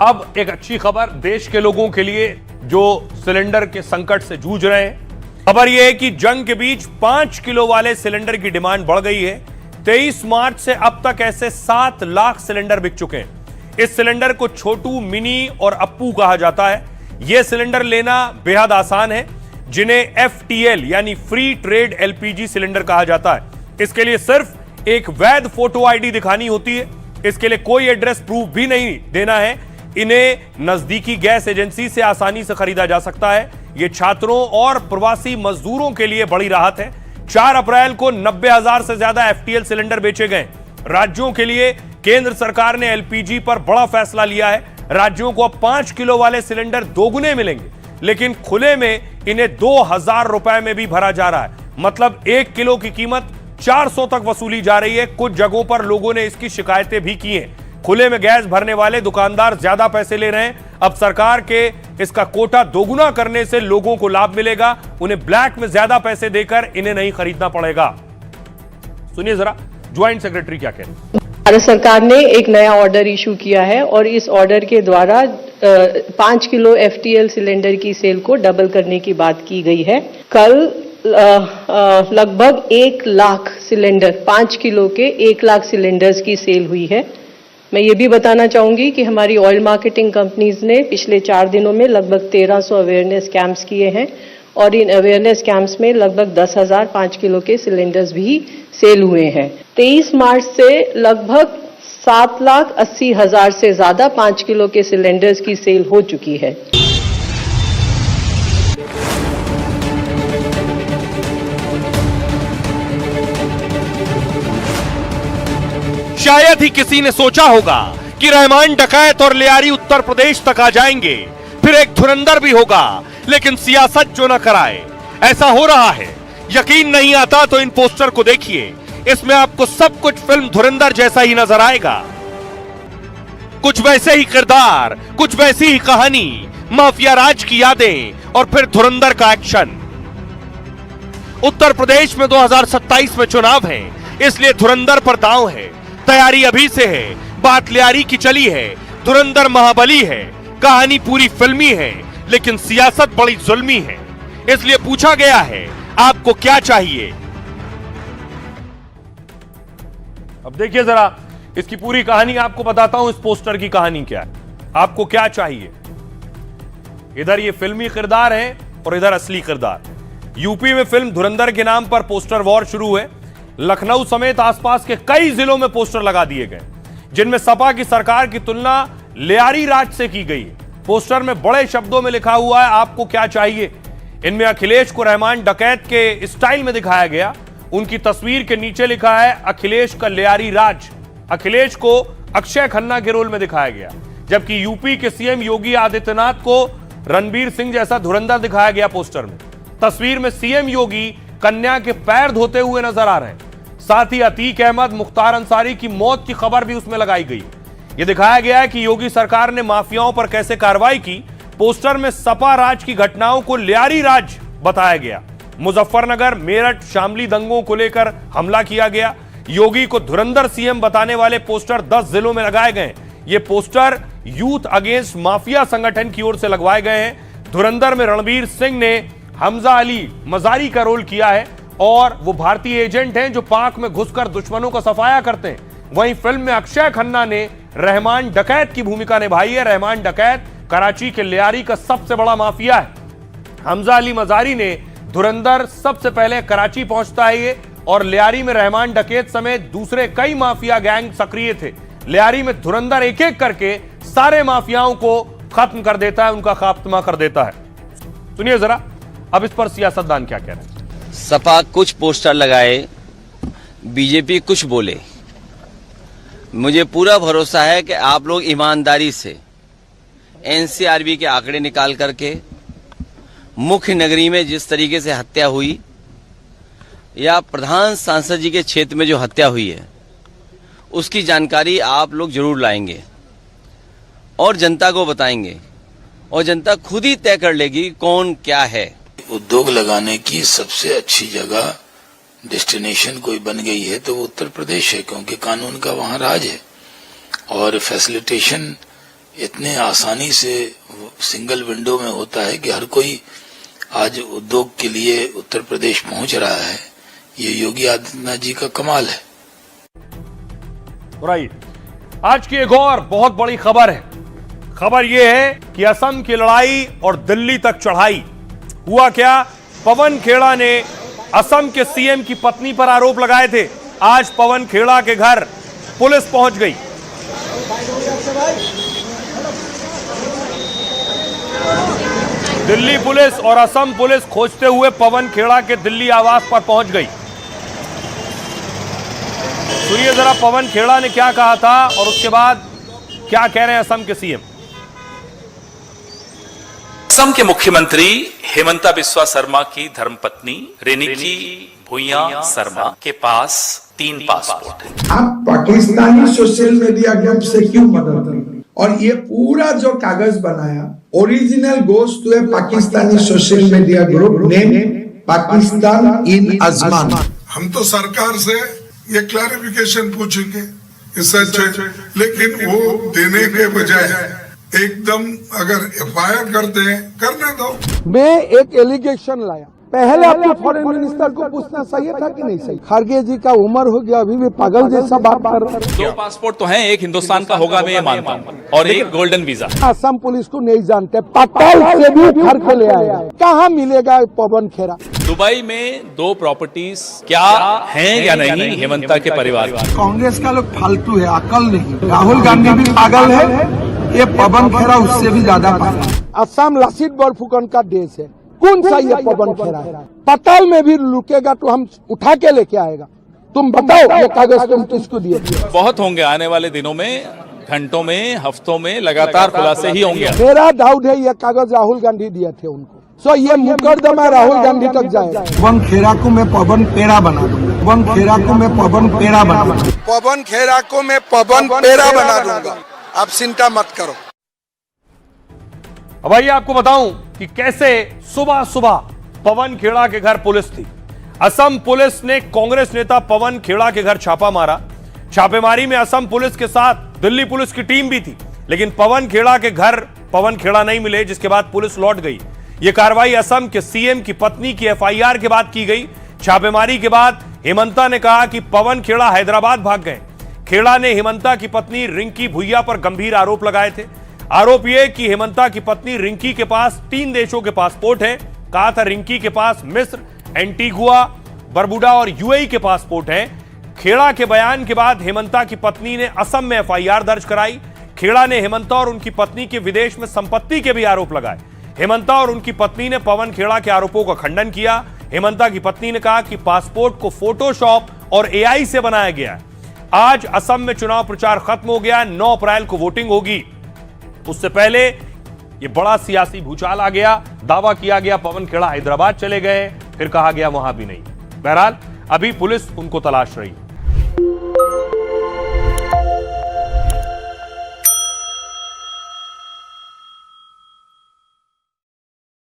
अब एक अच्छी खबर देश के लोगों के लिए जो सिलेंडर के संकट से जूझ रहे हैं। खबर यह है कि जंग के बीच 5 किलो वाले सिलेंडर की डिमांड बढ़ गई है। 23 मार्च से अब तक ऐसे 7 लाख सिलेंडर बिक चुके हैं। इस सिलेंडर को छोटू, मिनी और अप्पू कहा जाता है। यह सिलेंडर लेना बेहद आसान है, जिन्हें FTL यानी फ्री ट्रेड LPG सिलेंडर कहा जाता है। इसके लिए सिर्फ एक वैध फोटो ID दिखानी होती है। इसके लिए कोई एड्रेस प्रूफ भी नहीं देना है। इन्हें नजदीकी गैस एजेंसी से आसानी से खरीदा जा सकता है। यह छात्रों और प्रवासी मजदूरों के लिए बड़ी राहत है। 4 अप्रैल को 90,000 से ज्यादा FTL सिलेंडर बेचे गए। राज्यों के लिए केंद्र सरकार ने LPG पर बड़ा फैसला लिया है। राज्यों को अब 5 किलो वाले सिलेंडर दोगुने मिलेंगे, लेकिन खुले में इन्हें 2,000 रुपए में भी भरा जा रहा है। मतलब 1 किलो की कीमत 400 तक वसूली जा रही है। कुछ जगहों पर लोगों ने इसकी शिकायतें भी की हैं। खुले में गैस भरने वाले दुकानदार ज्यादा पैसे ले रहे हैं। अब सरकार के इसका कोटा दोगुना करने से लोगों को लाभ मिलेगा। उन्हें ब्लैक में ज्यादा पैसे देकर इन्हें नहीं खरीदना पड़ेगा। सुनिए जरा ज्वाइंट सेक्रेटरी क्या कह रहे हैं। भारत सरकार ने एक नया ऑर्डर इशू किया है और इस ऑर्डर के द्वारा 5 किलो FTL सिलेंडर की सेल को डबल करने की बात की गई है। कल लगभग 1 लाख सिलेंडर, 5 किलो के 1 लाख सिलेंडर्स की सेल हुई है। मैं ये भी बताना चाहूंगी कि हमारी ऑयल मार्केटिंग कंपनीज ने पिछले 4 दिनों में लगभग 1300 अवेयरनेस कैंप्स किए हैं और इन अवेयरनेस कैंप्स में लगभग 10,000 5 किलो के सिलेंडर्स भी सेल हुए हैं। 23 मार्च से लगभग 7,80,000 से ज्यादा 5 किलो के सिलेंडर्स की सेल हो चुकी है। शायद ही किसी ने सोचा होगा कि रहमान डकैत और लियारी उत्तर प्रदेश तक आ जाएंगे, फिर एक धुरंधर भी होगा, लेकिन सियासत जो न कराए, ऐसा हो रहा है। यकीन नहीं आता तो इन पोस्टर को देखिए। इसमें आपको सब कुछ फिल्म धुरंधर जैसा ही नजर आएगा। कुछ वैसे ही किरदार, कुछ वैसी ही कहानी, माफिया राज की यादें और फिर धुरंधर का एक्शन। उत्तर प्रदेश में 2027 में चुनाव है, इसलिए धुरंधर पर दांव है। तैयारी अभी से है। बात लियारी की चली है, धुरंधर महाबली है। कहानी पूरी फिल्मी है, लेकिन सियासत बड़ी जुल्मी है। इसलिए पूछा गया है, आपको क्या चाहिए। अब देखिए जरा इसकी पूरी कहानी आपको बताता हूं। इस पोस्टर की कहानी क्या है, आपको क्या चाहिए। इधर ये फिल्मी किरदार है और इधर असली किरदार। यूपी में फिल्म धुरंधर के नाम पर पोस्टर वॉर शुरू है। लखनऊ समेत आसपास के कई जिलों में पोस्टर लगा दिए गए, जिनमें सपा की सरकार की तुलना लियारी राज से की गई। पोस्टर में बड़े शब्दों में लिखा हुआ है, आपको क्या चाहिए। इनमें अखिलेश को रहमान डकैत के स्टाइल में दिखाया गया। उनकी तस्वीर के नीचे लिखा है अखिलेश का लियारी राज। अखिलेश को अक्षय खन्ना के रोल में दिखाया गया, जबकि यूपी के CM योगी आदित्यनाथ को रणबीर सिंह जैसा धुरंधर दिखाया गया। पोस्टर में तस्वीर में CM योगी कन्या के पैर धोते हुए नजर आ रहे हैं। साथ ही अतीक अहमद, मुख्तार अंसारी की मौत की खबर भी उसमें लगाई गई। यह दिखाया गया है कि योगी सरकार ने माफियाओं पर कैसे कार्रवाई की। पोस्टर में सपा राज की घटनाओं को लियारी राज बताया गया। मुजफ्फरनगर, मेरठ, शामली दंगों को लेकर हमला किया गया। योगी को धुरंधर CM बताने वाले पोस्टर 10 जिलों में लगाए गए। ये पोस्टर यूथ अगेंस्ट माफिया संगठन की ओर से लगवाए गए हैं। धुरंधर में रणबीर सिंह ने हमजा अली मजारी का रोल किया है और वो भारतीय एजेंट हैं जो पाक में घुसकर दुश्मनों का सफाया करते हैं। वहीं फिल्म में अक्षय खन्ना ने रहमान डकैत की भूमिका निभाई है। रहमान डकैत कराची के लियारी का सबसे बड़ा माफिया है। हमजा अली मजारी ने धुरंधर सबसे पहले कराची पहुंचता है ये, और लियारी में रहमान डकैत समेत दूसरे कई माफिया गैंग सक्रिय थे। लियारी में धुरंधर एक एक करके सारे माफियाओं को खत्म कर देता है, उनका खात्मा कर देता है। सुनिए जरा अब इस पर सियासतदान क्या कह रहे हैं। सपा कुछ पोस्टर लगाए, बीजेपी कुछ बोले। मुझे पूरा भरोसा है कि आप लोग ईमानदारी से NCRB के आंकड़े निकाल करके मुख्य नगरी में जिस तरीके से हत्या हुई या प्रधान सांसद जी के क्षेत्र में जो हत्या हुई है, उसकी जानकारी आप लोग जरूर लाएंगे और जनता को बताएंगे, और जनता खुद ही तय कर लेगी कौन क्या है। उद्योग लगाने की सबसे अच्छी जगह डेस्टिनेशन कोई बन गई है तो वो उत्तर प्रदेश है, क्योंकि कानून का वहाँ राज है और फैसिलिटेशन इतने आसानी से सिंगल विंडो में होता है कि हर कोई आज उद्योग के लिए उत्तर प्रदेश पहुंच रहा है। ये योगी आदित्यनाथ जी का कमाल है। राइट, आज की एक और बहुत बड़ी खबर है। खबर यह है कि असम की लड़ाई और दिल्ली तक चढ़ाई। हुआ क्या, पवन खेड़ा ने असम के सीएम की पत्नी पर आरोप लगाए थे। आज पवन खेड़ा के घर पुलिस पहुंच गई। दिल्ली पुलिस और असम पुलिस खोजते हुए पवन खेड़ा के दिल्ली आवास पर पहुंच गई। सुनिए जरा पवन खेड़ा ने क्या कहा था और उसके बाद क्या कह रहे हैं असम के सीएम। असम के मुख्यमंत्री हेमंता बिस्वा शर्मा की धर्मपत्नी रेनिकी भुइयां शर्मा के पास 3 पासपोर्ट है। आप पाकिस्तानी सोशल मीडिया ग्रुप से क्यों मदद करें? और ये पूरा जो कागज बनाया original goes to a Pakistani social media group name Pakistan in Ajman. हम तो सरकार से ये क्लैरिफिकेशन पूछेंगे इससे अच्छे, लेकिन वो देने के बजाय एकदम अगर एफआईआर करते हैं करने दो। मैं एक एलिगेशन लाया, पहले अपने फॉरेन मिनिस्टर को पूछना सही था कि नहीं सही। खड़गे जी का उम्र हो गया, अभी भी पागल जैसा बात कर रहे हैं। 2 पासपोर्ट तो हैं, एक हिंदुस्तान का होगा मैं ये मानता हूँ और एक गोल्डन वीजा। असम पुलिस को नहीं जानते, पताल से भी उखाड़ के ले आएगा। कहाँ मिलेगा पवन खेड़ा? दुबई में 2 प्रॉपर्टीज क्या हैं या नहीं हेमंता के परिवार की। कांग्रेस का लोग फालतू है, अकल नहीं। राहुल गांधी भी पागल है, ये पवन खेड़ा उससे भी ज्यादा पागल। असम लासित बोरफुकन का देश है, कौन सा ये पवन खेड़ा है? पताल में भी लुकेगा तो हम उठा के लेके आएगा। तुम बताओ ये कागज तुम किसको दिए? बहुत होंगे आने वाले दिनों में, घंटों में, हफ्तों में लगातार खुलासे ही होंगे। मेरा डाउट है ये कागज राहुल गांधी दिए थे उनको, सो ये मुकदमा राहुल गांधी तक जाएगा। पवन खेड़ा को मैं पवन पेड़ा बना दूंगा, पवन खेड़ा को मैं पवन पेड़ा बना दूंगा, पवन खेड़ा को मैं पवन पेड़ा बना दूंगा। आप चिंता मत करो। अब आइए आपको बताऊं कि कैसे सुबह सुबह पवन खेड़ा के घर पुलिस थी। असम पुलिस ने कांग्रेस नेता पवन खेड़ा के घर छापा मारा। छापेमारी में असम पुलिस के साथ दिल्ली पुलिस की टीम भी थी, लेकिन पवन खेड़ा के घर पवन खेड़ा नहीं मिले, जिसके बाद पुलिस लौट गई। यह कार्रवाई असम के सीएम की पत्नी की एफआईआर के बाद की गई। छापेमारी के बाद हेमंता ने कहा कि पवन खेड़ा हैदराबाद भाग गए। खेड़ा ने हेमंता की पत्नी रिंकी भुइया पर गंभीर आरोप लगाए थे। आरोप यह कि हेमंता की पत्नी रिंकी के पास 3 देशों के पासपोर्ट हैं। कहा था रिंकी के पास मिस्र, एंटीगुआ, बरबुडा और यूएई के पासपोर्ट हैं। खेड़ा के बयान के बाद हेमंता की पत्नी ने असम में एफआईआर दर्ज कराई। खेड़ा ने हेमंता और उनकी पत्नी के विदेश में संपत्ति के भी आरोप लगाए। हेमंता और उनकी पत्नी ने पवन खेड़ा के आरोपों का खंडन किया। हेमंता की पत्नी ने कहा कि पासपोर्ट को फोटोशॉप और एआई से बनाया गया है। आज असम में चुनाव प्रचार खत्म हो गया। 9 अप्रैल को वोटिंग होगी। उससे पहले यह बड़ा सियासी भूचाल आ गया। दावा किया गया पवन खेड़ा हैदराबाद चले गए, फिर कहा गया वहां भी नहीं। बहरहाल अभी पुलिस उनको तलाश रही है।